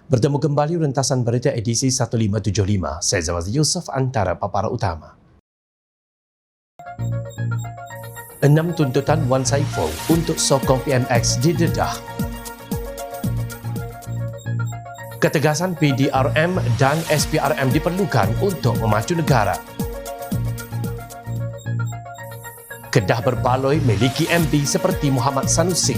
Bertemu kembali rentasan berita edisi 1575. Saya Zawaz Yusof antara paparan utama. 6 tuntutan Wan Saiful untuk sokong PMX didedah. Ketegasan PDRM dan SPRM diperlukan untuk memacu negara. Kedah berbaloi miliki MP seperti Muhammad Sanusi.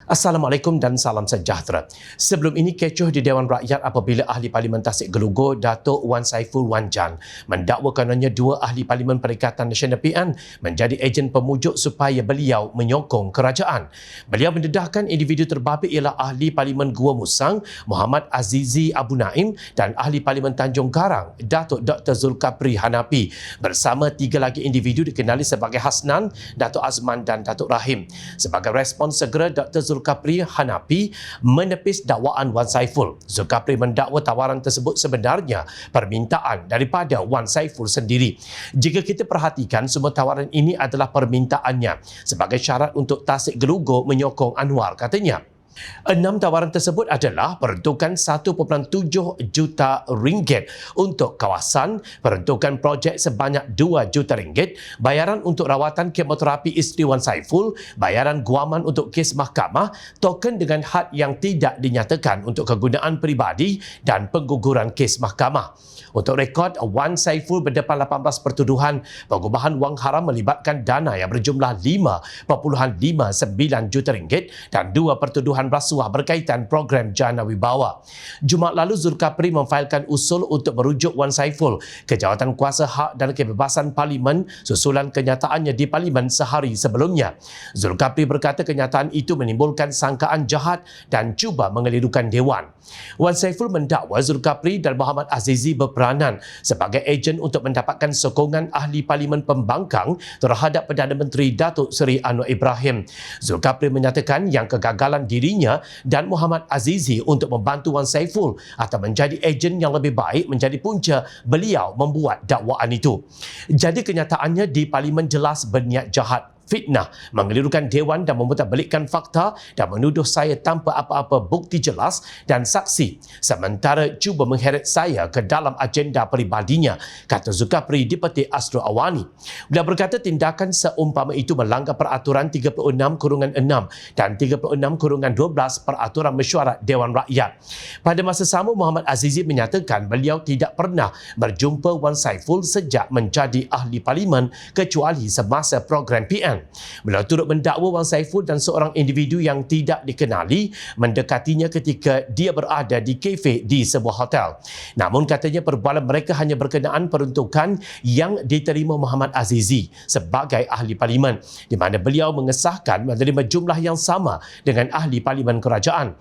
Assalamualaikum dan salam sejahtera. Sebelum ini kecoh di Dewan Rakyat apabila Ahli Parlimen Tasik Gelugor Datuk Wan Saiful Wan Jan mendakwa kononnya dua Ahli Parlimen Perikatan Nasional PN menjadi ejen pemujuk supaya beliau menyokong kerajaan. Beliau mendedahkan individu terbabit ialah Ahli Parlimen Gua Musang Muhammad Azizi Abu Naim dan Ahli Parlimen Tanjung Karang Datuk Dr. Zulkapri Hanapi bersama tiga lagi individu dikenali sebagai Hasnan, Datuk Azman dan Datuk Rahim. Sebagai respons segera, Dr. Zulkapri Hanapi menepis dakwaan Wan Saiful. Zulkapri mendakwa tawaran tersebut sebenarnya permintaan daripada Wan Saiful sendiri. Jika kita perhatikan, semua tawaran ini adalah permintaannya sebagai syarat untuk Tasik Gelugor menyokong Anwar, katanya. 6 tawaran tersebut adalah peruntukan 1.7 juta ringgit untuk kawasan, peruntukan projek sebanyak 2 juta ringgit, bayaran untuk rawatan kemoterapi isteri Wan Saiful, bayaran guaman untuk kes mahkamah, token dengan had yang tidak dinyatakan untuk kegunaan peribadi dan pengguguran kes mahkamah. Untuk rekod, Wan Saiful berdepan 18 pertuduhan pengubahan wang haram melibatkan dana yang berjumlah 5.59 juta ringgit dan 2 pertuduhan rasuah berkaitan program Jana Wibawa. Jumaat lalu, Zulkapri memfailkan usul untuk merujuk Wan Saiful ke Jawatan Kuasa Hak dan Kebebasan Parlimen susulan kenyataannya di Parlimen sehari sebelumnya. Zulkapri berkata kenyataan itu menimbulkan sangkaan jahat dan cuba mengelirukan Dewan. Wan Saiful mendakwa Zulkapri dan Muhammad Azizi berperanan sebagai ejen untuk mendapatkan sokongan Ahli Parlimen Pembangkang terhadap Perdana Menteri Datuk Seri Anwar Ibrahim. Zulkapri menyatakan yang kegagalan dirinya dan Muhammad Azizi untuk membantu Wan Saiful atau menjadi ejen yang lebih baik menjadi punca beliau membuat dakwaan itu. Jadi kenyataannya di Parlimen jelas berniat jahat, fitnah, mengelirukan Dewan dan memutarbelitkan fakta dan menuduh saya tanpa apa-apa bukti jelas dan saksi sementara cuba mengheret saya ke dalam agenda peribadinya, kata Zulkapri dipetik Astro Awani. Beliau berkata tindakan seumpama itu melanggar peraturan 36/6 dan 36/12 peraturan mesyuarat Dewan Rakyat. Pada masa sama, Muhammad Azizi menyatakan beliau tidak pernah berjumpa Wan Saiful sejak menjadi Ahli Parlimen kecuali semasa program PN. Beliau turut mendakwa Wan Saiful dan seorang individu yang tidak dikenali mendekatinya ketika dia berada di kafe di sebuah hotel. Namun katanya perbualan mereka hanya berkenaan peruntukan yang diterima Muhammad Azizi sebagai Ahli Parlimen, di mana beliau mengesahkan menerima jumlah yang sama dengan Ahli Parlimen Kerajaan.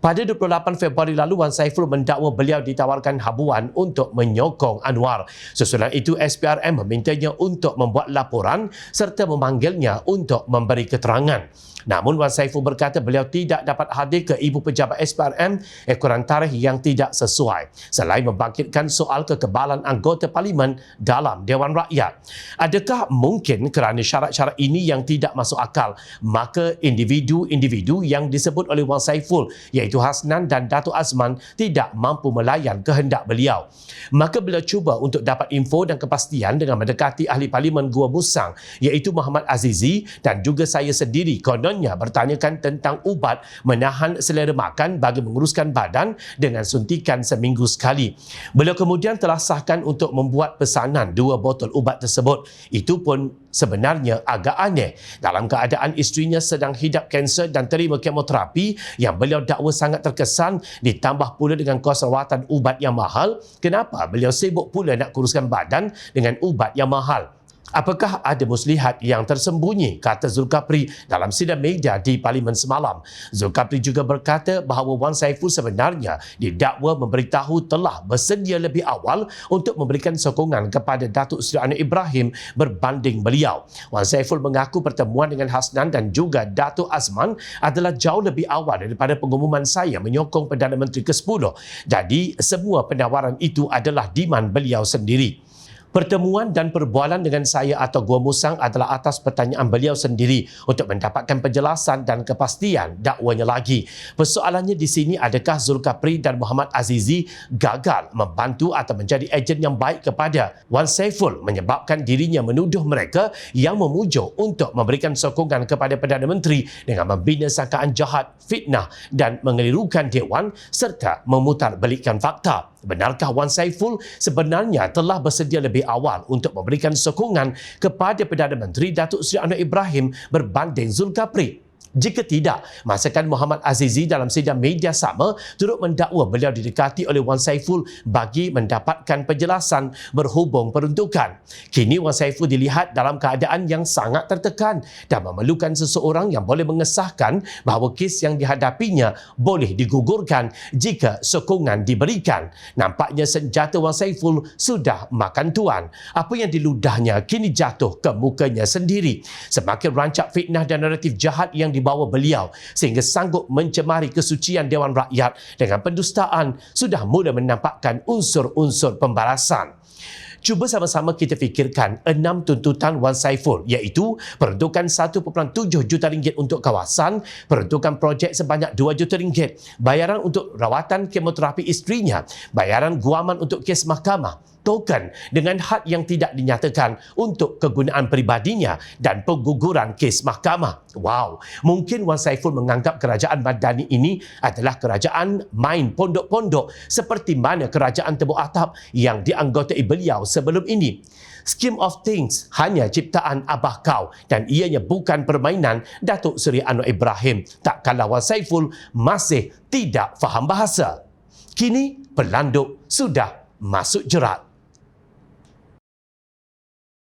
Pada 28 Februari lalu, Wan Saiful mendakwa beliau ditawarkan habuan untuk menyokong Anwar. Sesudah itu, SPRM memintanya untuk membuat laporan serta memanggilnya untuk memberi keterangan. Namun Wan Saiful berkata beliau tidak dapat hadir ke ibu pejabat SPRM ekoran tarikh yang tidak sesuai, selain membangkitkan soal kekebalan anggota Parlimen dalam Dewan Rakyat. Adakah mungkin kerana syarat-syarat ini yang tidak masuk akal, maka individu-individu yang disebut oleh Wan Saiful iaitu Hasnan dan Datuk Azman tidak mampu melayan kehendak beliau? Maka beliau cuba untuk dapat info dan kepastian dengan mendekati Ahli Parlimen Gua Musang iaitu Muhammad Azizi dan juga saya sendiri, kononnya bertanyakan tentang ubat menahan selera makan bagi menguruskan badan dengan suntikan seminggu sekali. Beliau kemudian telah sahkan untuk membuat pesanan 2 botol ubat tersebut. Itu pun sebenarnya agak aneh dalam keadaan isterinya sedang hidap kanser dan terima kemoterapi yang beliau dakwa sangat terkesan, ditambah pula dengan kos rawatan ubat yang mahal. Kenapa beliau sibuk pula nak kuruskan badan dengan ubat yang mahal? Apakah ada muslihat yang tersembunyi, kata Zulkifli dalam sidang media di Parlimen semalam. Zulkifli juga berkata bahawa Wan Saiful sebenarnya didakwa memberitahu telah bersedia lebih awal untuk memberikan sokongan kepada Datuk Seri Anwar Ibrahim berbanding beliau. Wan Saiful mengaku pertemuan dengan Hasnan dan juga Datuk Azman adalah jauh lebih awal daripada pengumuman saya menyokong Perdana Menteri ke-10. Jadi, semua penawaran itu adalah demand beliau sendiri. Pertemuan dan perbualan dengan saya atau Gua Musang adalah atas pertanyaan beliau sendiri untuk mendapatkan penjelasan dan kepastian dakwanya lagi. Persoalannya di sini, adakah Zulkifli dan Muhammad Azizi gagal membantu atau menjadi ejen yang baik kepada Wan Saiful menyebabkan dirinya menuduh mereka yang memujuk untuk memberikan sokongan kepada Perdana Menteri dengan membina sangkaan jahat, fitnah dan mengelirukan Dewan serta memutarbalikkan fakta. Benarkah Wan Saiful sebenarnya telah bersedia lebih awal untuk memberikan sokongan kepada Perdana Menteri Datuk Seri Anwar Ibrahim berbanding Zulkifli? Jika tidak, masakan Muhammad Azizi dalam sidang media sama turut mendakwa beliau didekati oleh Wan Saiful bagi mendapatkan penjelasan berhubung peruntukan. Kini Wan Saiful dilihat dalam keadaan yang sangat tertekan dan memerlukan seseorang yang boleh mengesahkan bahawa kes yang dihadapinya boleh digugurkan jika sokongan diberikan. Nampaknya senjata Wan Saiful sudah makan tuan. Apa yang diludahnya kini jatuh ke mukanya sendiri. Semakin rancak fitnah dan naratif jahat yang dibawa beliau sehingga sanggup mencemari kesucian Dewan Rakyat dengan pendustaan sudah mula menampakkan unsur-unsur pembalasan. Cuba sama-sama kita fikirkan 6 tuntutan Wan Saiful, iaitu peruntukan 1.7 juta ringgit untuk kawasan, peruntukan projek sebanyak 2 juta ringgit, bayaran untuk rawatan kemoterapi isterinya, bayaran guaman untuk kes mahkamah, token dengan had yang tidak dinyatakan untuk kegunaan peribadinya dan pengguguran kes mahkamah. Wow, mungkin Wan Saiful menganggap kerajaan Madani ini adalah kerajaan main pondok-pondok seperti mana kerajaan Tebuk Atap yang dianggotai beliau sebelum ini. Scheme of things hanya ciptaan abah kau dan ianya bukan permainan Datuk Seri Anwar Ibrahim. Tak kalah Wan Saiful masih tidak faham bahasa. Kini pelanduk sudah masuk jerat.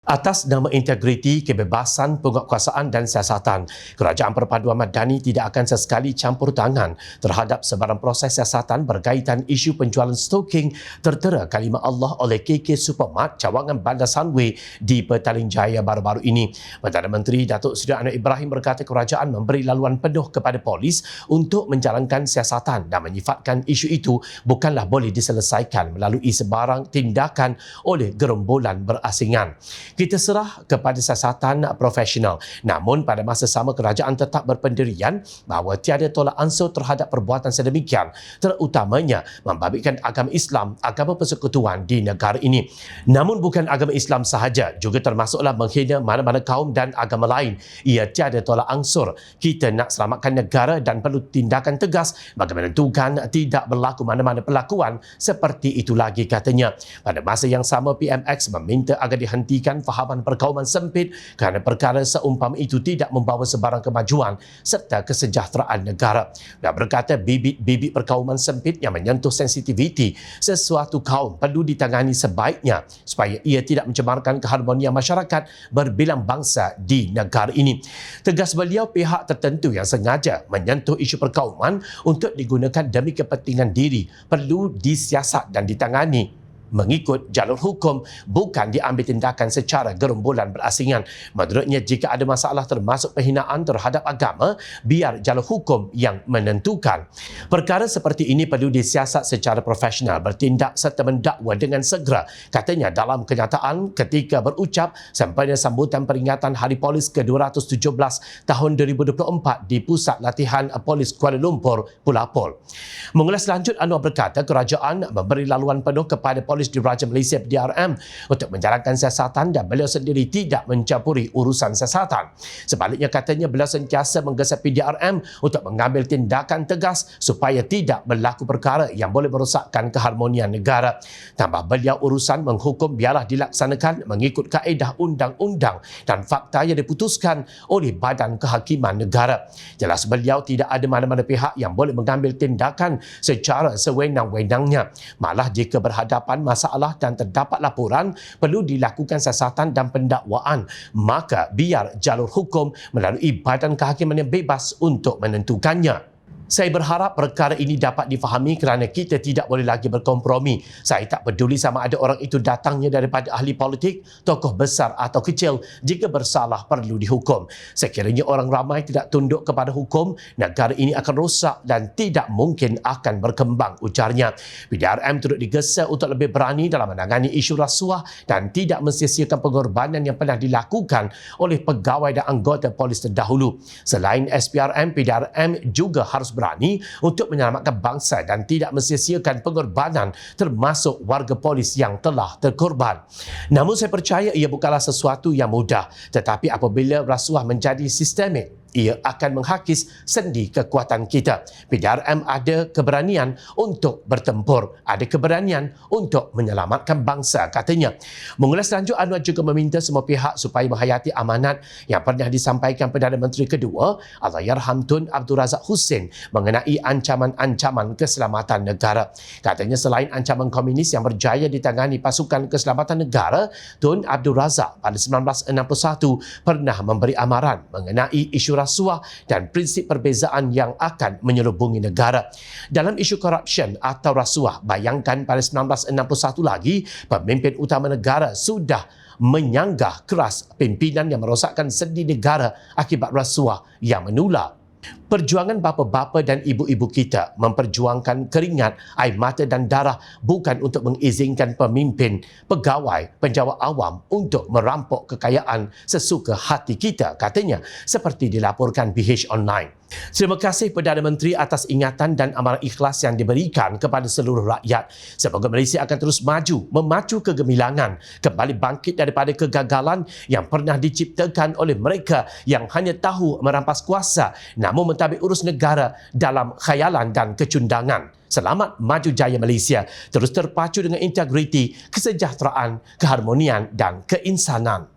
Atas nama integriti, kebebasan, penguatkuasaan dan siasatan, Kerajaan Perpaduan Madani tidak akan sesekali campur tangan terhadap sebarang proses siasatan berkaitan isu penjualan stoking tertera kalimah Allah oleh KK Supermart cawangan Bandar Sunway di Petaling Jaya baru-baru ini. Perdana Menteri Datuk Seri Anwar Ibrahim berkata kerajaan memberi laluan penuh kepada polis untuk menjalankan siasatan dan menyifatkan isu itu bukanlah boleh diselesaikan melalui sebarang tindakan oleh gerombolan berasingan. Kita serah kepada siasatan profesional. Namun pada masa sama kerajaan tetap berpendirian bahawa tiada tolak ansur terhadap perbuatan sedemikian, terutamanya membabitkan agama Islam, agama persekutuan di negara ini. Namun bukan agama Islam sahaja, juga termasuklah menghina mana-mana kaum dan agama lain. Ia tiada tolak ansur. Kita nak selamatkan negara dan perlu tindakan tegas bagi menentukan tidak berlaku mana-mana perlakuan seperti itu lagi, katanya. Pada masa yang sama, PMX meminta agar dihentikan fahaman perkauman sempit kerana perkara seumpama itu tidak membawa sebarang kemajuan serta kesejahteraan negara. Dia berkata bibit-bibit perkauman sempit yang menyentuh sensitiviti sesuatu kaum perlu ditangani sebaiknya supaya ia tidak mencemarkan keharmonian masyarakat berbilang bangsa di negara ini. Tegas beliau, pihak tertentu yang sengaja menyentuh isu perkauman untuk digunakan demi kepentingan diri perlu disiasat dan ditangani mengikut jalur hukum, bukan diambil tindakan secara gerombolan berasingan. Menurutnya, jika ada masalah termasuk penghinaan terhadap agama, biar jalur hukum yang menentukan. Perkara seperti ini perlu disiasat secara profesional, bertindak serta mendakwa dengan segera, katanya dalam kenyataan ketika berucap sempena sambutan peringatan Hari Polis ke-217 tahun 2024 di Pusat Latihan Polis Kuala Lumpur, Pulapol. Mengulas lanjut, Anwar berkata kerajaan memberi laluan penuh kepada polis di Raja Malaysia PDRM untuk menjalankan siasatan dan beliau sendiri tidak mencampuri urusan siasatan. Sebaliknya, katanya beliau sentiasa menggesa PDRM untuk mengambil tindakan tegas supaya tidak berlaku perkara yang boleh merosakkan keharmonian negara. Tambah beliau, urusan menghukum biarlah dilaksanakan mengikut kaedah undang-undang dan fakta yang diputuskan oleh Badan Kehakiman Negara. Jelas beliau, tidak ada mana-mana pihak yang boleh mengambil tindakan secara sewenang-wenangnya. Malah jika berhadapan masalah dan terdapat laporan perlu dilakukan siasatan dan pendakwaan, maka biar jalur hukum melalui Badan Kehakiman yang bebas untuk menentukannya. Saya berharap perkara ini dapat difahami kerana kita tidak boleh lagi berkompromi. Saya tak peduli sama ada orang itu datangnya daripada ahli politik, tokoh besar atau kecil. Jika bersalah perlu dihukum. Sekiranya orang ramai tidak tunduk kepada hukum, negara ini akan rosak dan tidak mungkin akan berkembang, ujarnya. PDRM turut digesa untuk lebih berani dalam menangani isu rasuah dan tidak mensia-siakan pengorbanan yang pernah dilakukan oleh pegawai dan anggota polis terdahulu. Selain SPRM, PDRM juga harus berani untuk menyelamatkan bangsa dan tidak mensia-siakan pengorbanan termasuk warga polis yang telah terkorban. Namun saya percaya ia bukanlah sesuatu yang mudah, tetapi apabila rasuah menjadi sistemik, ia akan menghakis sendi kekuatan kita. PDRM ada keberanian untuk bertempur, ada keberanian untuk menyelamatkan bangsa, katanya. Mengulas lanjut, Anwar juga meminta semua pihak supaya menghayati amanat yang pernah disampaikan Perdana Menteri kedua, Allahyarham Tun Abdul Razak Hussein, mengenai ancaman-ancaman keselamatan negara. Katanya selain ancaman komunis yang berjaya ditangani pasukan keselamatan negara, Tun Abdul Razak pada 1961 pernah memberi amaran mengenai isu rasuah dan prinsip perbezaan yang akan menyelubungi negara. Dalam isu korupsi atau rasuah, bayangkan pada 1961 lagi, pemimpin utama negara sudah menyanggah keras pimpinan yang merosakkan sendi negara akibat rasuah yang menular. Perjuangan bapa-bapa dan ibu-ibu kita memperjuangkan keringat, air mata dan darah bukan untuk mengizinkan pemimpin, pegawai, penjawat awam untuk merampok kekayaan sesuka hati kita, katanya, seperti dilaporkan BH Online. Terima kasih Perdana Menteri atas ingatan dan amaran ikhlas yang diberikan kepada seluruh rakyat. Semoga Malaysia akan terus maju, memacu kegemilangan, kembali bangkit daripada kegagalan yang pernah diciptakan oleh mereka yang hanya tahu merampas kuasa namun mentadbir urus negara dalam khayalan dan kecundangan. Selamat maju jaya Malaysia, terus terpacu dengan integriti, kesejahteraan, keharmonian dan keinsanan.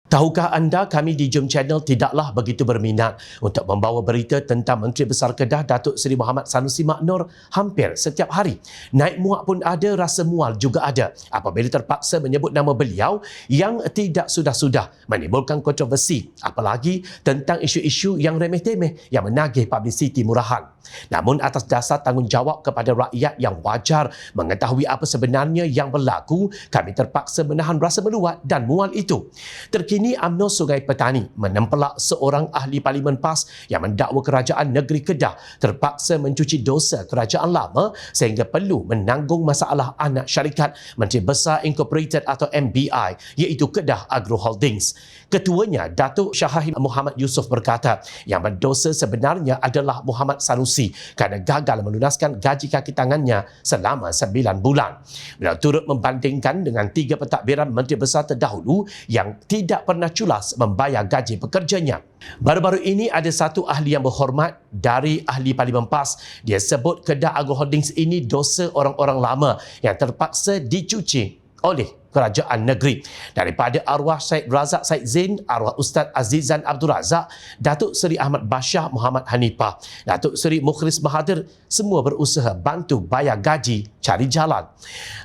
Tahukah anda kami di Jom Channel tidaklah begitu berminat untuk membawa berita tentang Menteri Besar Kedah Datuk Seri Mohamad Sanusi Maknor hampir setiap hari. Naik muak pun ada, rasa mual juga ada apabila terpaksa menyebut nama beliau yang tidak sudah-sudah, menimbulkan kontroversi, apalagi tentang isu-isu yang remeh-temeh yang menagih publiciti murahan. Namun atas dasar tanggungjawab kepada rakyat yang wajar mengetahui apa sebenarnya yang berlaku, kami terpaksa menahan rasa meluat dan mual itu. Terkini UMNO Sungai Petani menempelak seorang ahli Parlimen PAS yang mendakwa kerajaan negeri Kedah terpaksa mencuci dosa kerajaan lama sehingga perlu menanggung masalah anak syarikat Menteri Besar Incorporated atau MBI, iaitu Kedah Agro Holdings. Ketuanya, Datuk Syahid Muhammad Yusof, berkata yang berdosa sebenarnya adalah Muhammad Sanusi kerana gagal melunaskan gaji kaki tangannya selama 9 bulan. Beliau turut membandingkan dengan 3 pentadbiran Menteri Besar terdahulu yang tidak pernah culas membayar gaji pekerjanya. Baru-baru ini ada satu ahli yang berhormat dari ahli Parlimen PAS. Dia sebut Kedah Agro Holdings ini dosa orang-orang lama yang terpaksa dicuci oleh kerajaan negeri. Daripada arwah Syed Razak Syed Zain, arwah Ustaz Azizan Abdul Razak, Datuk Seri Ahmad Bashar Muhammad Hanifah, Datuk Seri Mukhlis Mahathir, semua berusaha bantu bayar gaji, cari jalan.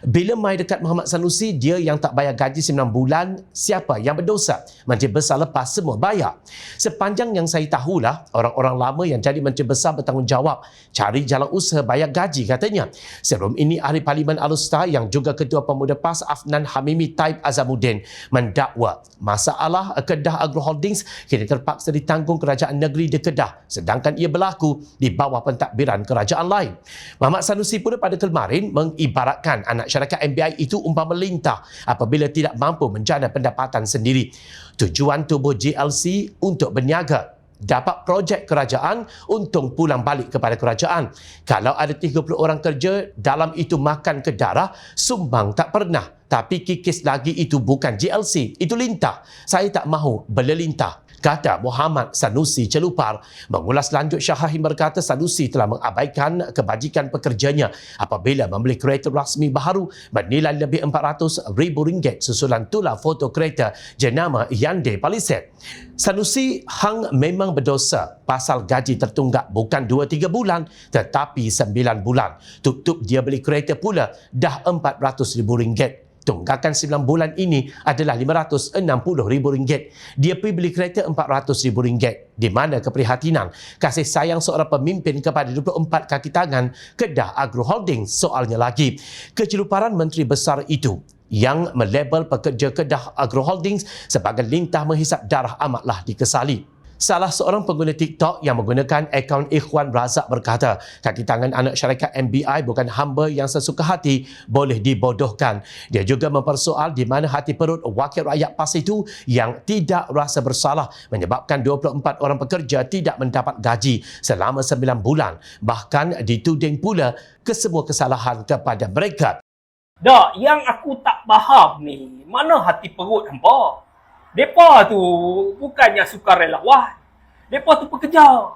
Bila mai dekat Muhammad Sanusi, dia yang tak bayar gaji 9 bulan, siapa yang berdosa? Menteri Besar lepas semua bayar. Sepanjang yang saya tahulah, orang-orang lama yang jadi Menteri Besar bertanggungjawab cari jalan usaha bayar gaji, katanya. Sebelum ini, Ahli Parlimen Al-Usta yang juga Ketua Pemuda PAS Afnan Hamimi Taib Azamuddin mendakwa masalah Kedah Agro Holdings kini terpaksa ditanggung kerajaan negeri di Kedah sedangkan ia berlaku di bawah pentadbiran kerajaan lain. Muhammad Sanusi pun pada kemarin mengibaratkan anak syarikat MBI itu umpama lintah apabila tidak mampu menjana pendapatan sendiri. Tujuan tubuh GLC untuk berniaga, dapat projek kerajaan, untung pulang balik kepada kerajaan. Kalau ada 30 orang kerja, dalam itu makan ke darah, sumbang tak pernah. Tapi kikis lagi itu bukan GLC, itu lintah. Saya tak mahu bela lintah. kata Muhammad Sanusi Celupar. Mengulas lanjut, Syahahim berkata Sanusi telah mengabaikan kebajikan pekerjanya apabila membeli kereta rasmi baharu bernilai lebih RM400,000 susulan tular foto kereta jenama Hyundai Palisade. Sanusi hang memang berdosa pasal gaji tertunggak bukan 2-3 bulan tetapi 9 bulan. Tutup dia beli kereta pula dah RM400,000. Tunggakan 9 bulan ini adalah RM560,000. Dia pergi beli kereta RM400,000. Di mana keprihatinan, kasih sayang seorang pemimpin kepada 24 kaki tangan Kedah Agro Holding? Soalnya lagi, keceluparan Menteri Besar itu yang melabel pekerja Kedah Agro Holdings sebagai lintah menghisap darah amatlah dikesali. Salah seorang pengguna TikTok yang menggunakan akaun Ikhwan Razak berkata, kaki tangan anak syarikat MBI bukan hamba yang sesuka hati boleh dibodohkan. Dia juga mempersoal di mana hati perut wakil rakyat PAS itu yang tidak rasa bersalah menyebabkan 24 orang pekerja tidak mendapat gaji selama 9 bulan. Bahkan dituding pula kesemua kesalahan kepada mereka. Dak, yang aku tak faham ni, mana hati perut hampa? Depa tu bukannya sukarelawan. Depa tu pekerja.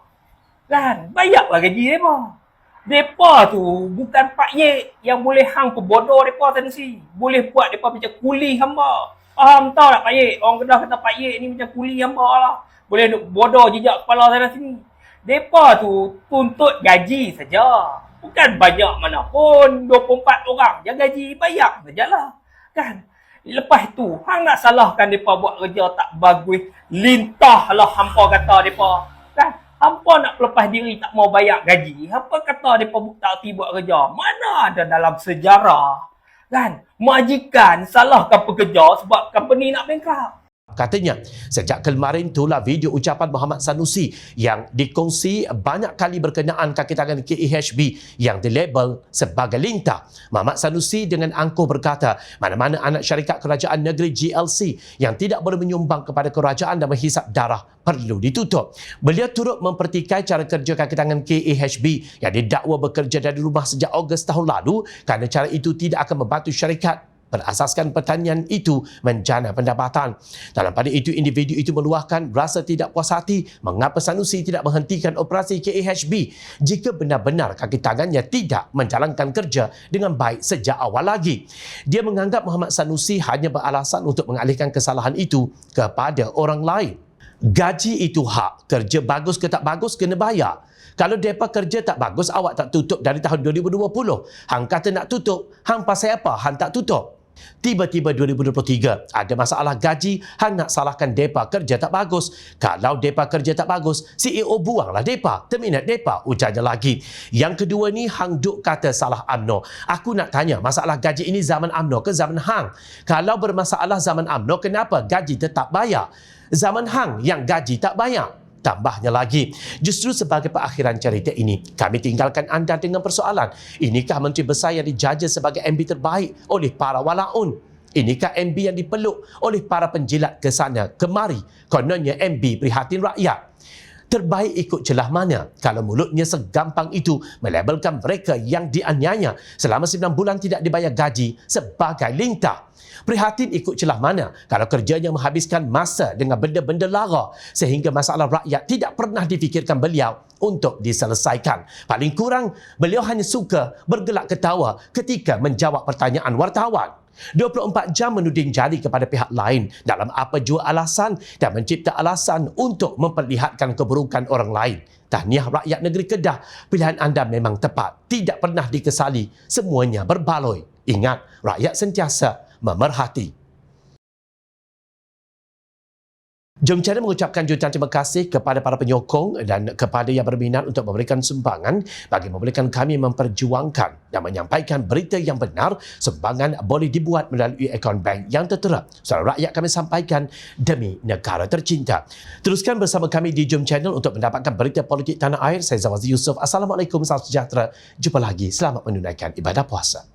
Kan? Bayarlah gaji depa. Depa tu bukan Pak Yek yang boleh hang pebodoh depa Sanusi. Boleh buat depa macam kuli hamba. Faham tahu tak Pak Yek? Orang Kedah kata Pak Yek ni macam kuli hamba lah. Boleh duk bodoh jejak kepala sana sini. Depa tu tuntut gaji saja. Bukan banyak mana pun, 24 orang. Yang gaji bayar sajalah. Kan? Lepas tu, hang nak salahkan mereka buat kerja tak bagus. Lintah lah hampa kata mereka. Kan? Hampa nak lepas diri tak mau bayar gaji. Hampa kata mereka tak hati buat kerja. Mana ada dalam sejarah. Kan? Majikan salahkan pekerja sebab company nak bankrupt. Katanya, sejak kemarin itulah video ucapan Muhammad Sanusi yang dikongsi banyak kali berkenaan kaki tangan KEHB yang dilabel sebagai lintah. Muhammad Sanusi dengan angkuh berkata, mana-mana anak syarikat kerajaan negeri GLC yang tidak boleh menyumbang kepada kerajaan dan menghisap darah perlu ditutup. Beliau turut mempertikai cara kerja kaki tangan KEHB yang didakwa bekerja dari rumah sejak Ogos tahun lalu kerana cara itu tidak akan membantu syarikat berasaskan pertanian itu menjana pendapatan. Dalam pada itu, individu itu meluahkan rasa tidak puas hati mengapa Sanusi tidak menghentikan operasi KEHB jika benar-benar kaki tangannya tidak menjalankan kerja dengan baik sejak awal lagi. Dia menganggap Muhammad Sanusi hanya beralasan untuk mengalihkan kesalahan itu kepada orang lain. Gaji itu hak, kerja bagus ke tak bagus kena bayar. Kalau mereka kerja tak bagus, awak tak tutup dari tahun 2020. Hang kata nak tutup, hang pasal apa hang tak tutup? Tiba-tiba 2023 ada masalah gaji, hang nak salahkan depa kerja tak bagus. Kalau depa kerja tak bagus, CEO buanglah depa, terminate depa, ujarnya lagi. Yang kedua ni hang duk kata salah UMNO. Aku nak tanya, masalah gaji ini zaman UMNO ke zaman hang? Kalau bermasalah zaman UMNO, kenapa gaji tetap bayar? Zaman hang yang gaji tak bayar. Tambahnya lagi, justru sebagai perakhiran cerita ini, kami tinggalkan anda dengan persoalan, inikah Menteri Besar yang dijaja sebagai MB terbaik oleh para walaun? Inikah MB yang dipeluk oleh para penjilat ke sana kemari? Kononnya MB prihatin rakyat. Terbaik ikut celah mana kalau mulutnya segampang itu melabelkan mereka yang dianiaya selama 9 bulan tidak dibayar gaji sebagai lintah? Prihatin ikut celah mana kalau kerjanya menghabiskan masa dengan benda-benda lara sehingga masalah rakyat tidak pernah difikirkan beliau untuk diselesaikan. Paling kurang, beliau hanya suka bergelak ketawa ketika menjawab pertanyaan wartawan. 24 jam menuding jari kepada pihak lain dalam apa jua alasan dan mencipta alasan untuk memperlihatkan keburukan orang lain. Tahniah rakyat negeri Kedah, pilihan anda memang tepat, tidak pernah dikesali, semuanya berbaloi. Ingat, rakyat sentiasa memerhati. Jom Channel mengucapkan jutaan terima kasih kepada para penyokong dan kepada yang berminat untuk memberikan sumbangan bagi membolehkan kami memperjuangkan dan menyampaikan berita yang benar. Sumbangan boleh dibuat melalui akaun bank yang tertera. Suara rakyat kami sampaikan demi negara tercinta. Teruskan bersama kami di Jom Channel untuk mendapatkan berita politik tanah air. Saya Zawazi Yusof. Assalamualaikum, salam sejahtera. Jumpa lagi. Selamat menunaikan ibadah puasa.